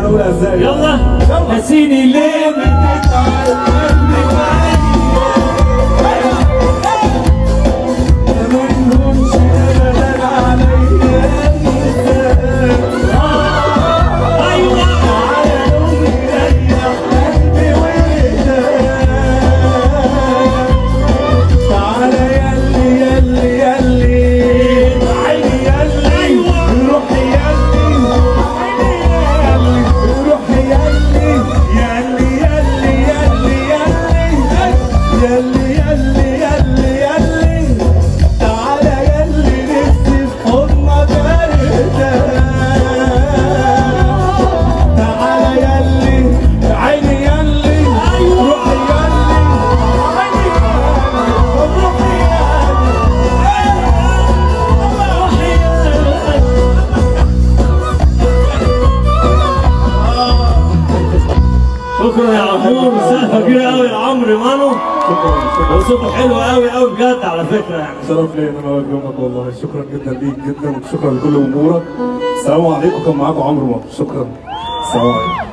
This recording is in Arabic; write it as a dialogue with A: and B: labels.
A: هنقولها ازاي؟
B: يلا نسيني ليه شكرا يا عمور، مسافه كبيره قوي لعمرو مانو. شكرا وصوته حلو قوي قوي بجد على فكره يعني.
A: شرف لي ان انا واقف جنبك والله. شكرا جدا ليك جدا وشكرا لكل جمهورك. السلام عليكم. كان معاكم عمرو مانو. شكرا. السلام عليكم.